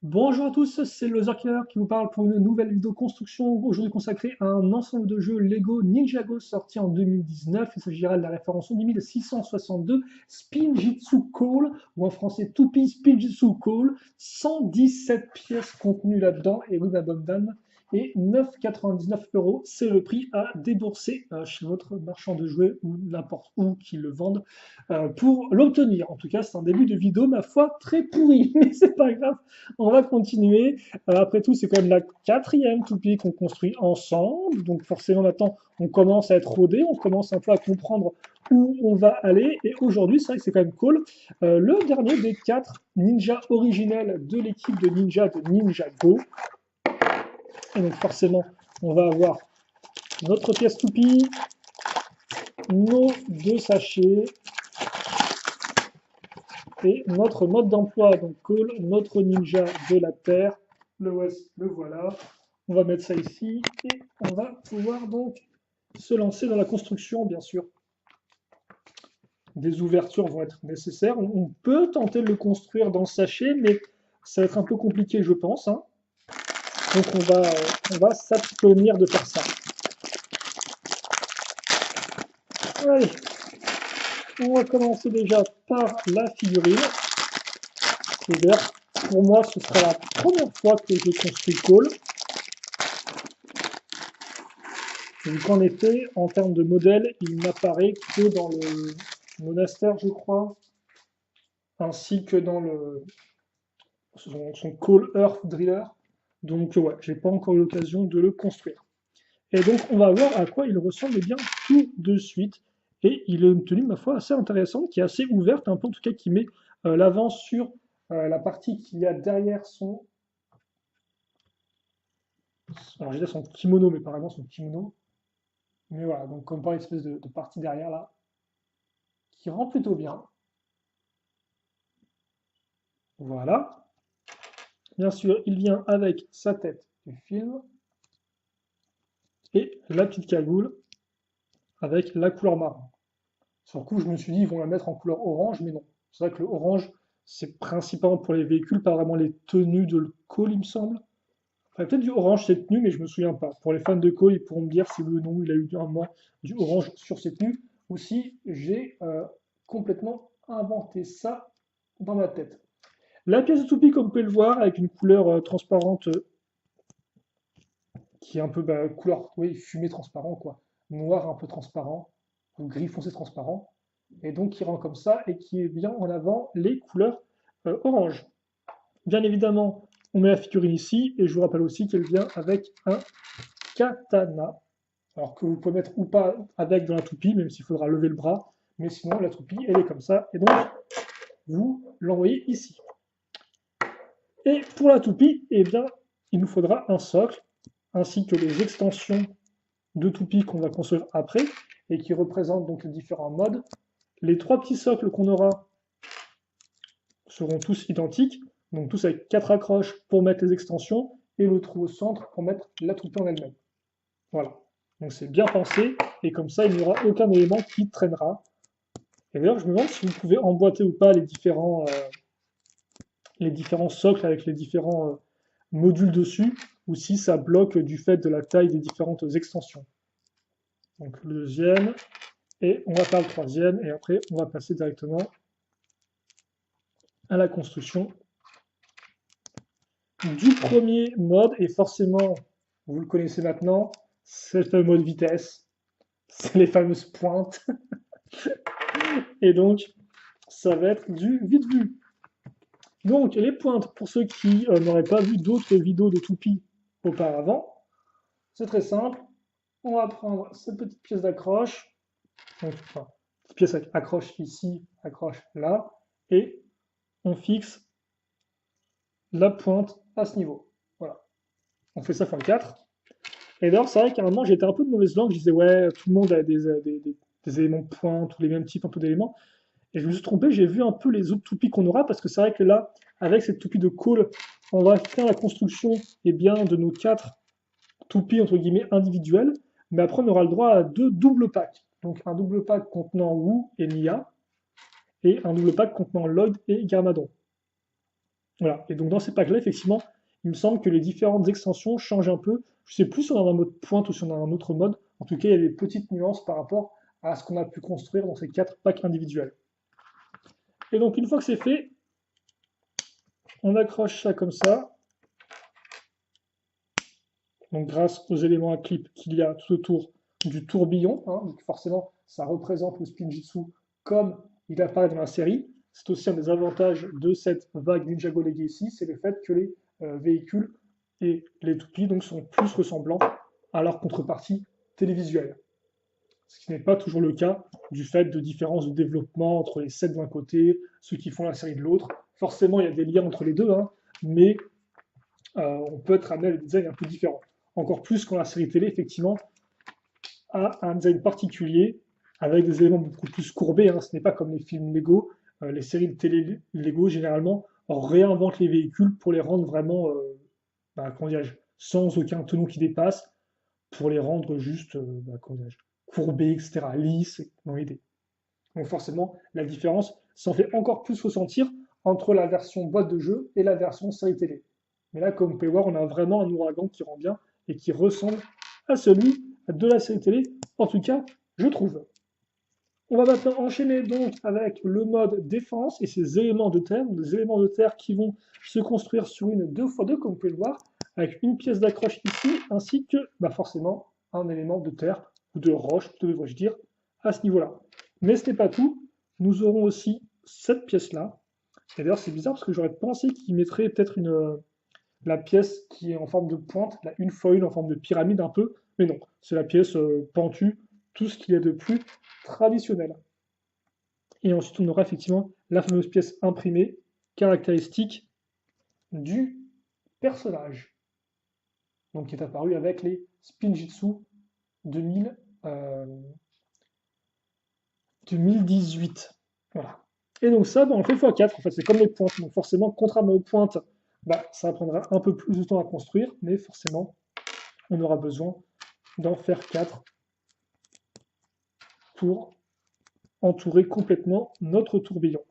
Bonjour à tous, c'est le Killer qui vous parle pour une nouvelle vidéo construction, aujourd'hui consacrée à un ensemble de jeux Lego Ninjago sorti en 2019. Il s'agira de la référence 11662 Spinjitzu Call, ou en français Toupee Spinjitzu Call, 117 pièces contenues là-dedans, et oui, ma bonne dame, et 9,99 €, c'est le prix à débourser chez votre marchand de jouets ou n'importe où qui le vendent pour l'obtenir. En tout cas, c'est un début de vidéo, ma foi, très pourri, mais c'est pas grave. On va continuer. Après tout, c'est quand même la quatrième toupie qu'on construit ensemble. Donc forcément, maintenant, on commence à être rodé, on commence un peu à comprendre où on va aller. Et aujourd'hui, c'est vrai que c'est quand même cool. Le dernier des quatre ninjas originels de l'équipe de ninja de Ninjago. Et donc forcément, on va avoir notre pièce toupie, nos deux sachets et notre mode d'emploi. Donc cool, notre ninja de la Terre. Le voilà. On va mettre ça ici et on va pouvoir donc se lancer dans la construction, bien sûr. Des ouvertures vont être nécessaires. On peut tenter de le construire dans le sachet, mais ça va être un peu compliqué, je pense, hein. Donc on va s'abstenir de faire ça. Allez, on va commencer déjà par la figurine. C'est-à-dire, pour moi, ce sera la première fois que je construis Cole. Donc en effet, en termes de modèle, il n'apparaît que dans le monastère, je crois, ainsi que dans son Call Earth Driller. Donc ouais, j'ai pas encore eu l'occasion de le construire. Et donc on va voir à quoi il ressemble bien tout de suite. Et il a une tenue, ma foi, assez intéressante, qui est assez ouverte, un peu en tout cas qui met l'avant sur la partie qu'il y a derrière son... Alors j'ai dit son kimono, mais pas vraiment son kimono. Mais voilà, donc comme par une espèce de partie derrière là, qui rend plutôt bien. Voilà. Bien sûr, il vient avec sa tête du film et la petite cagoule avec la couleur marron. Sur le coup, je me suis dit, ils vont la mettre en couleur orange, mais non. C'est vrai que le orange, c'est principalement pour les véhicules, pas vraiment les tenues de le call, il me semble. Enfin, peut-être du orange cette tenue, mais je me souviens pas. Pour les fans de call, ils pourront me dire si oui ou non il a eu un moment du orange sur ses tenues, ou si j'ai complètement inventé ça dans ma tête. La pièce de toupie, comme vous pouvez le voir, avec une couleur transparente qui est un peu couleur, oui, fumé transparent, quoi. Noir un peu transparent, ou gris foncé transparent. Et donc qui rend comme ça et qui est bien en avant les couleurs orange. Bien évidemment, on met la figurine ici, et je vous rappelle aussi qu'elle vient avec un katana. Alors que vous pouvez mettre ou pas avec dans la toupie, même s'il faudra lever le bras. Mais sinon, la toupie, elle est comme ça. Et donc, vous l'envoyez ici. Et pour la toupie, eh bien, il nous faudra un socle, ainsi que les extensions de toupie qu'on va construire après, et qui représentent donc les différents modes. Les trois petits socles qu'on aura seront tous identiques, donc tous avec 4 accroches pour mettre les extensions, et le trou au centre pour mettre la toupie en elle-même. Voilà. Donc c'est bien pensé, et comme ça, il n'y aura aucun élément qui traînera. Et d'ailleurs, je me demande si vous pouvez emboîter ou pas les différents socles avec les différents modules dessus, ou si ça bloque du fait de la taille des différentes extensions. Donc le deuxième, et on va faire le troisième, et après on va passer directement à la construction du premier mode, et forcément, vous le connaissez maintenant, c'est le fameux mode vitesse, c'est les fameuses pointes, et donc ça va être du vite vu. Donc les pointes, pour ceux qui n'auraient pas vu d'autres vidéos de toupie auparavant, c'est très simple. On va prendre cette petite pièce d'accroche, donc enfin, pièce accroche ici, accroche là, et on fixe la pointe à ce niveau. Voilà. On fait ça x4. Et d'ailleurs, c'est vrai qu'à un moment, j'étais un peu de mauvaise langue. Je disais, ouais, tout le monde a des éléments de pointe, tous les mêmes types un peu d'éléments. Et je me suis trompé, j'ai vu un peu les autres toupies qu'on aura, parce que c'est vrai que là, avec cette toupie de call, on va faire la construction bien, de nos 4 toupies, entre guillemets, individuelles. Mais après, on aura le droit à 2 doubles packs. Donc un double pack contenant Wu et Nia, et un double pack contenant Lloyd et Garmadon. Voilà. Et donc dans ces packs-là, effectivement, il me semble que les différentes extensions changent un peu. Je sais plus si on a un mode pointe ou si on a un autre mode. En tout cas, il y a des petites nuances par rapport à ce qu'on a pu construire dans ces 4 packs individuels. Et donc une fois que c'est fait, on accroche ça comme ça. Donc grâce aux éléments à clip qu'il y a tout autour du tourbillon, hein, donc forcément ça représente le Spinjitzu comme il apparaît dans la série. C'est aussi un des avantages de cette vague Ninjago Legacy, c'est le fait que les véhicules et les toupies donc, sont plus ressemblants à leur contrepartie télévisuelle. Ce qui n'est pas toujours le cas du fait de différences de développement entre les sets d'un côté, ceux qui font la série de l'autre. Forcément, il y a des liens entre les deux, hein, mais on peut être amené à des designs un peu différents. Encore plus quand la série télé, effectivement, a un design particulier, avec des éléments beaucoup plus courbés. Hein. Ce n'est pas comme les films Lego. Les séries de télé Lego, généralement, réinventent les véhicules pour les rendre vraiment, comment sans aucun tenon qui dépasse, pour les rendre juste, courbés, etc., lisses, dans l'idée. Donc forcément, la différence s'en fait encore plus ressentir entre la version boîte de jeu et la version série télé. Mais là, comme vous pouvez voir, on a vraiment un ouragan qui rend bien et qui ressemble à celui de la série télé, en tout cas, je trouve. On va maintenant enchaîner donc avec le mode défense et ses éléments de terre, des éléments de terre qui vont se construire sur une 2x2, comme vous pouvez le voir, avec une pièce d'accroche ici, ainsi que forcément un élément de terre, ou de roche, plutôt devrais-je dire, à ce niveau-là. Mais ce n'est pas tout, nous aurons aussi cette pièce-là. Et d'ailleurs, c'est bizarre parce que j'aurais pensé qu'il mettrait peut-être la pièce qui est en forme de pointe, une foil en forme de pyramide un peu, mais non, c'est la pièce pentue, tout ce qu'il y a de plus traditionnel. Et ensuite, on aura effectivement la fameuse pièce imprimée, caractéristique du personnage, donc qui est apparue avec les Spinjitzu 2000, 2018. Voilà. Et donc ça, on le fait x4, en fait, c'est comme les pointes. Donc forcément, contrairement aux pointes, ça prendra un peu plus de temps à construire, mais forcément, on aura besoin d'en faire 4 pour entourer complètement notre tourbillon.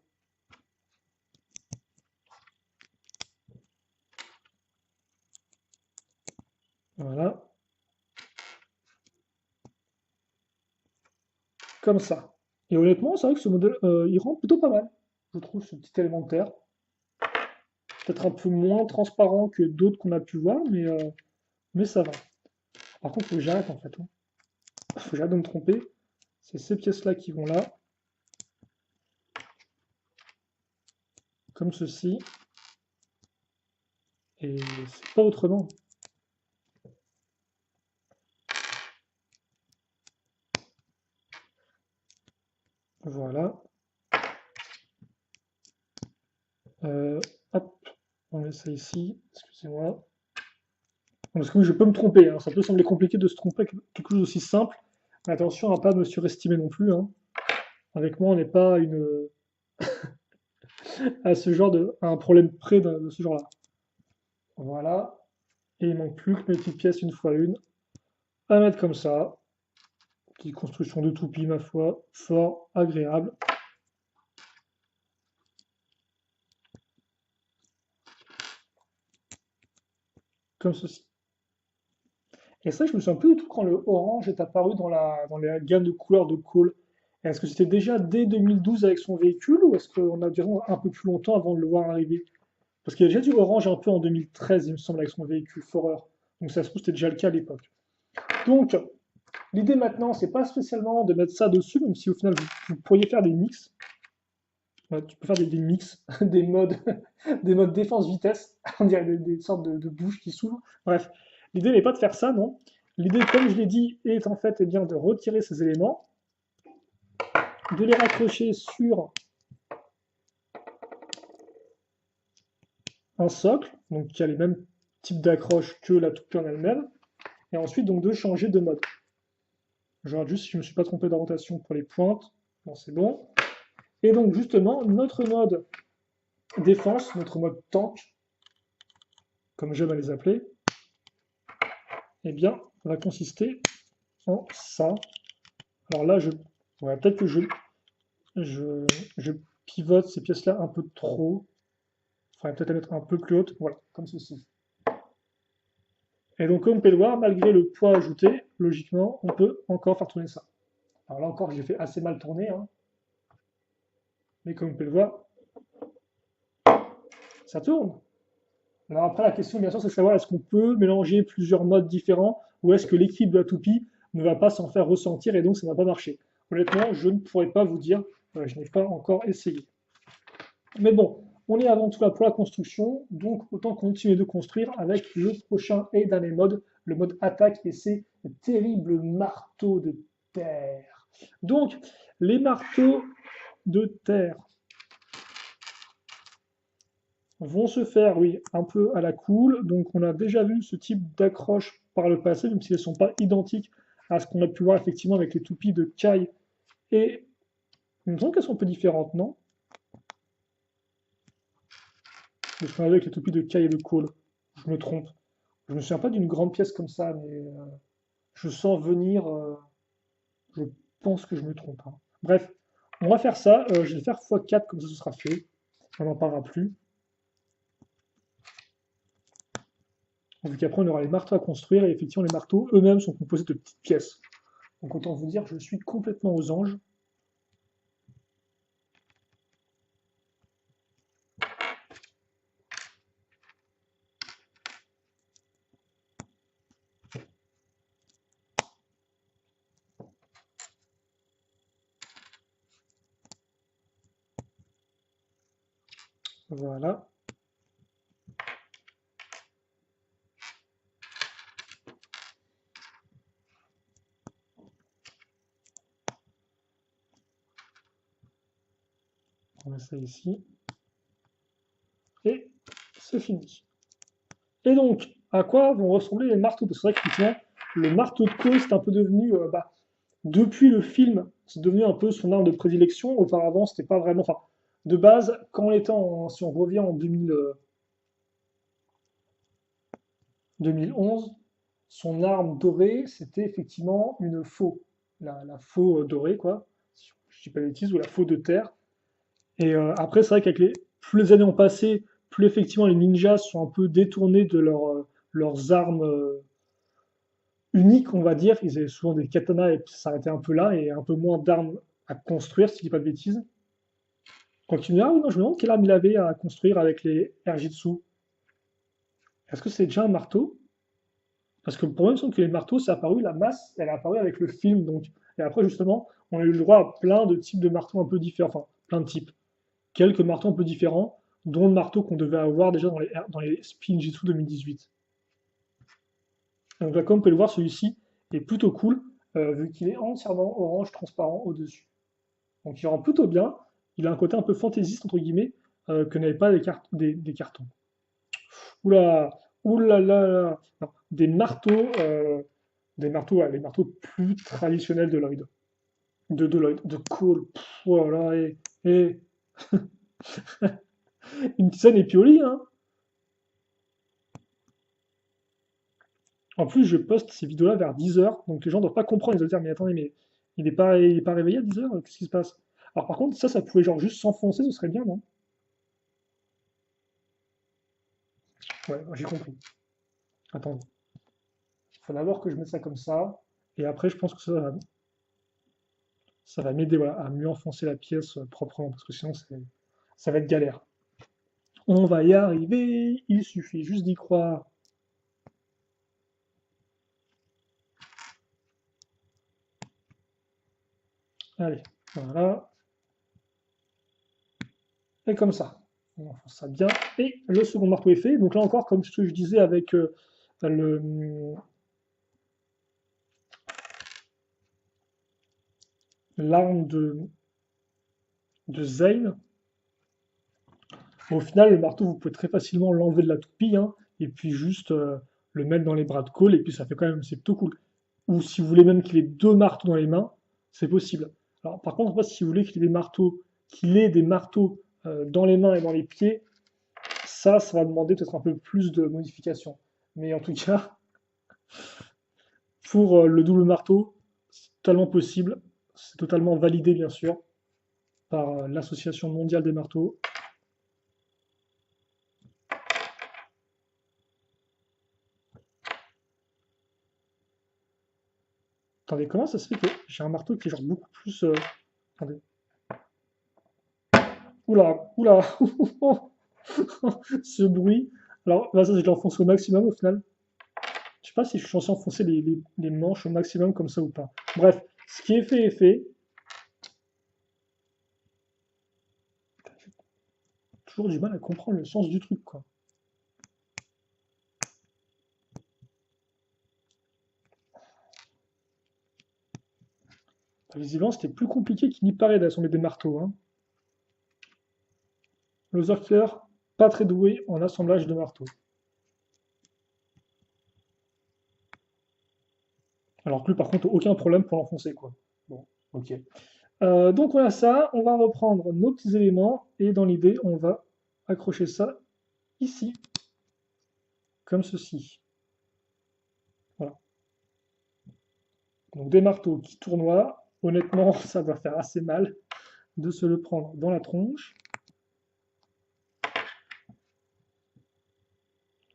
Voilà. Comme ça. Et honnêtement, c'est vrai que ce modèle, il rend plutôt pas mal. Je trouve ce petit élémentaire. Peut-être un peu moins transparent que d'autres qu'on a pu voir, mais ça va. Par contre, il faut que j'arrête en fait. Il faut que j'arrête de me tromper. C'est ces pièces-là qui vont là. Comme ceci. Et c'est pas autrement. Voilà. Hop, on met ça ici. Excusez-moi. Parce que oui, je peux me tromper. Hein. Ça peut sembler compliqué de se tromper avec quelque chose d'aussi simple. Mais attention à ne pas me surestimer non plus. Hein. Avec moi, on n'est pas à ce genre à un problème près de ce genre-là. Voilà. Et il manque plus que mes petites pièces une fois une à mettre comme ça. Petite construction de toupie, ma foi, fort agréable. Comme ceci. Et ça, je me souviens plus du tout quand le orange est apparu dans la gamme de couleurs de Cole. Est-ce que c'était déjà dès 2012 avec son véhicule ou est-ce qu'on a duré un peu plus longtemps avant de le voir arriver? Parce qu'il y a déjà du orange un peu en 2013, il me semble, avec son véhicule Forer. Donc ça se trouve, c'était déjà le cas à l'époque. Donc, l'idée maintenant, c'est pas spécialement de mettre ça dessus, même si au final, vous pourriez faire des mix. Ouais, tu peux faire des mix, des modes, des modes défense-vitesse, on dirait des sortes de bouches qui s'ouvrent. Bref, l'idée n'est pas de faire ça, non. L'idée, comme je l'ai dit, est en fait bien, de retirer ces éléments, de les raccrocher sur un socle, donc qui a les mêmes types d'accroches que la toupie en elle-même, et ensuite donc de changer de mode. Je regarde juste si je ne me suis pas trompé d'orientation pour les pointes. Bon, c'est bon. Et donc justement, notre mode défense, notre mode tank, comme j'aime à les appeler, eh bien, va consister en ça. Alors là, peut-être que je pivote ces pièces-là un peu trop. faudrait peut-être la mettre un peu plus haute, voilà, comme ceci. Et donc, comme on peut le voir, malgré le poids ajouté, logiquement, on peut encore faire tourner ça. Alors là encore, j'ai fait assez mal tourner, hein, mais comme on peut le voir, ça tourne. Alors après, la question, bien sûr, c'est de savoir est-ce qu'on peut mélanger plusieurs modes différents ou est-ce que l'équipe de la toupie ne va pas s'en faire ressentir et donc ça ne va pas marcher. Honnêtement, je ne pourrais pas vous dire, je n'ai pas encore essayé. Mais bon, on est avant tout là pour la construction, donc autant continuer de construire avec le prochain et dernier mode, le mode attaque et ces terribles marteaux de terre. Donc, les marteaux de terre vont se faire, oui, un peu à la cool. Donc, on a déjà vu ce type d'accroche par le passé, même si elles ne sont pas identiques à ce qu'on a pu voir effectivement avec les toupies de Kai. Et il me semble qu'elles sont un peu différentes, non? De ce qu'on a vu avec les toupies de Kai et de Cole. Je me trompe. Je me souviens pas d'une grande pièce comme ça, mais je sens venir. Je pense que je me trompe, hein. Bref, on va faire ça. Je vais faire x4 comme ça ce sera fait. On n'en parlera plus. Vu qu'après on aura les marteaux à construire et effectivement les marteaux eux-mêmes sont composés de petites pièces. Donc autant vous dire, je suis complètement aux anges. Voilà. On met ça ici. Et c'est fini. Et donc, à quoi vont ressembler les marteaux? Parce que c'est vrai qu'effectivement, le marteau de Cole, c'est un peu devenu, depuis le film, c'est devenu un peu son arme de prédilection. Auparavant, c'était pas vraiment. Enfin, de base, quand on était si on revient en 2011, son arme dorée, c'était effectivement une faux. La faux dorée, quoi. Si je dis pas de bêtises, ou la faux de terre. Et après, c'est vrai qu'avec plus les années ont passé, plus effectivement les ninjas sont un peu détournés de leurs armes uniques, on va dire. Ils avaient souvent des katanas et puis ça s'arrêtait un peu là, et un peu moins d'armes à construire, si je dis pas de bêtises. Continue. Ah oui, non, je me demande quelle arme il avait à construire avec les Erjitsu. Est-ce que c'est déjà un marteau? Parce que pour moi, il me semble que les marteaux, c'est apparu, la masse, elle est apparue avec le film. Donc. Et après, justement, on a eu le droit à plein de types de marteaux un peu différents. Enfin, plein de types. Quelques marteaux un peu différents, dont le marteau qu'on devait avoir déjà dans les Spinjitzu 2018. Donc là, comme vous pouvez le voir, celui-ci est plutôt cool, vu qu'il est entièrement orange transparent au-dessus. Donc il rend plutôt bien. Il a un côté un peu fantaisiste, entre guillemets, que n'avaient pas des cartons. Oula, oula là là. Non, des marteaux, ouais, les marteaux plus traditionnels de Lloyd. De Lloyd, de Cole. Voilà, et une tisane et pioli, hein. En plus, je poste ces vidéos-là vers 10h, donc les gens ne doivent pas comprendre. Ils doivent dire, mais attendez, mais il est pas réveillé à 10h? Qu'est-ce qui se passe? Alors par contre, ça pouvait genre juste s'enfoncer, ce serait bien, non? Ouais, j'ai compris. Attendez. Il faut d'abord que je mette ça comme ça, et après, je pense que ça va m'aider, voilà, à mieux enfoncer la pièce proprement, parce que sinon, ça va être galère. On va y arriver, il suffit juste d'y croire. Allez, voilà. Et comme ça. On enfonce ça bien. Et le second marteau est fait. Donc là encore, comme ce que je disais avec l'arme de Zane, au final, le marteau, vous pouvez très facilement l'enlever de la toupie, hein, et puis juste le mettre dans les bras de Cole, et puis ça fait quand même, c'est plutôt cool. Ou si vous voulez même qu'il ait deux marteaux dans les mains, c'est possible. Alors par contre, moi, si vous voulez qu'il ait des marteaux dans les mains et dans les pieds, ça va demander peut-être un peu plus de modifications. Mais en tout cas, pour le double marteau, c'est totalement possible. C'est totalement validé, bien sûr, par l'Association mondiale des marteaux. Attendez, comment ça se fait que j'ai un marteau qui est genre beaucoup plus... Attendez. Oula, oula, ce bruit. Alors, là, ça, je l'enfonce au maximum au final. Je sais pas si je suis censé enfoncer les manches au maximum comme ça ou pas. Bref, ce qui est fait est fait. J'ai toujours du mal à comprendre le sens du truc, quoi. Visiblement, c'était plus compliqué qu'il n'y paraît d'assembler des marteaux, hein. Le Zerker, pas très doué en assemblage de marteaux. Alors que lui, par contre, aucun problème pour l'enfoncer, quoi. Bon, ok. Donc voilà ça, on va reprendre nos petits éléments et dans l'idée, on va accrocher ça ici, comme ceci. Voilà. Donc des marteaux qui tournoient. Honnêtement, ça va faire assez mal de se le prendre dans la tronche.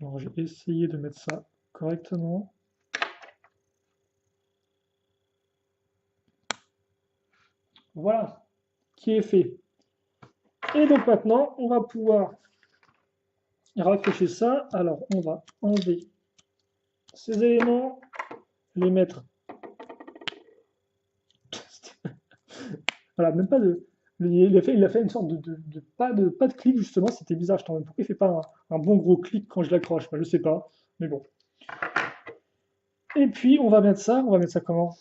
Alors j'ai essayé de mettre ça correctement. Voilà, qui est fait. Et donc maintenant, on va pouvoir raccrocher ça. Alors on va enlever ces éléments, les mettre. Voilà, même pas de. Il a fait une sorte pas de clic justement, c'était bizarre. Je t'en pourquoi il fait pas un bon gros clic quand je l'accroche? Je sais pas, mais bon. Et puis on va mettre ça comment?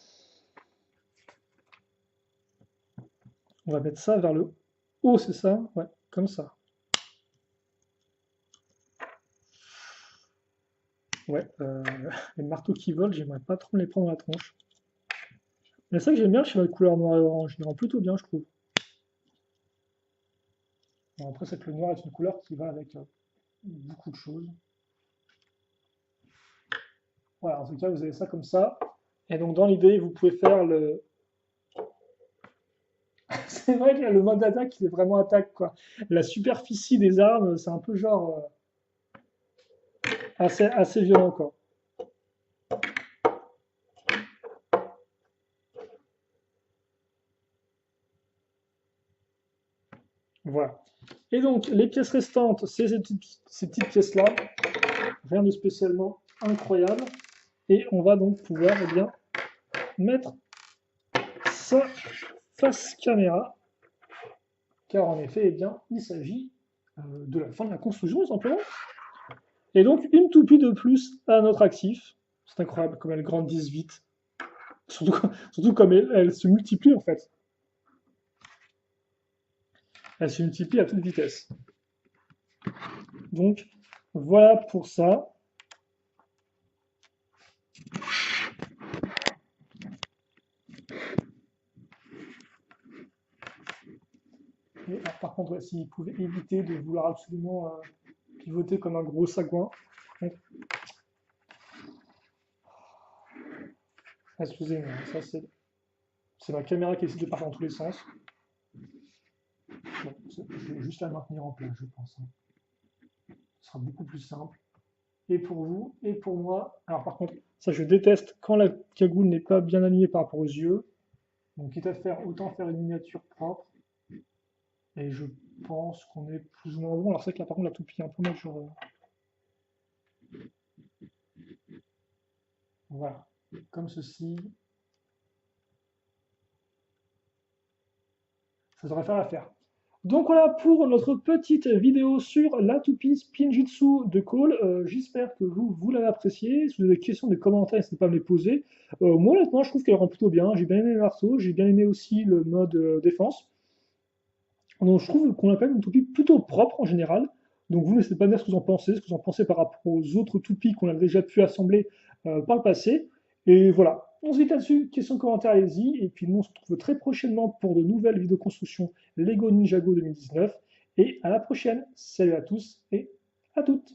On va mettre ça vers le haut, c'est ça? Ouais, comme ça. Ouais, les marteaux qui volent, j'aimerais pas trop me les prendre dans la tronche. Mais c'est ça que j'aime bien le schéma de couleur noir et orange, il rend plutôt bien, je trouve. Bon, après, c'est que le noir est une couleur qui va avec beaucoup de choses. Voilà, en tout cas, vous avez ça comme ça. Et donc, dans l'idée, vous pouvez faire le. C'est vrai que là, le mode d'attaque, il est vraiment attaque, quoi. La superficie des armes, c'est un peu genre assez violent, quoi. Voilà. Et donc, les pièces restantes, c'est ces petites pièces-là. Rien de spécialement incroyable. Et on va donc pouvoir eh bien, mettre ça face caméra. Car en effet, eh bien, il s'agit de la fin de la construction, tout simplement. Et donc, une toupie de plus à notre actif. C'est incroyable comme elles grandissent vite. Surtout comme elles se multiplient, en fait. Elles se multiplient à toute vitesse. Donc, voilà pour ça. Et, alors, par contre, ouais, s'il pouvait éviter de vouloir absolument pivoter comme un gros sagouin. Excusez-moi, ça c'est ma caméra qui essaie de partir dans tous les sens. Bon, je vais juste la maintenir en place, je pense, hein. Ce sera beaucoup plus simple. Et pour vous, et pour moi. Alors par contre, ça je déteste quand la cagoule n'est pas bien alignée par rapport aux yeux. Donc quitte à faire, autant faire une miniature propre. Et je pense qu'on est plus ou moins bon. Alors c'est vrai que là par contre la toupie est un peu mal sur. Voilà, comme ceci. Ça devrait faire l'affaire. Donc voilà pour notre petite vidéo sur la toupie Spinjitzu de Cole. J'espère que vous l'avez apprécié. Si vous avez des questions, des commentaires, n'hésitez pas à me les poser. Moi honnêtement, je trouve qu'elle rend plutôt bien. J'ai bien aimé le marteau, j'ai bien aimé aussi le mode défense. Donc je trouve qu'on a quand même une toupie plutôt propre en général. Donc vous n'hésitez pas à me dire ce que vous en pensez par rapport aux autres toupies qu'on a déjà pu assembler par le passé. Et voilà, on se dit là-dessus, questions, commentaires, allez-y. Et puis nous, on se retrouve très prochainement pour de nouvelles vidéos construction Lego Ninjago 2019. Et à la prochaine. Salut à tous et à toutes.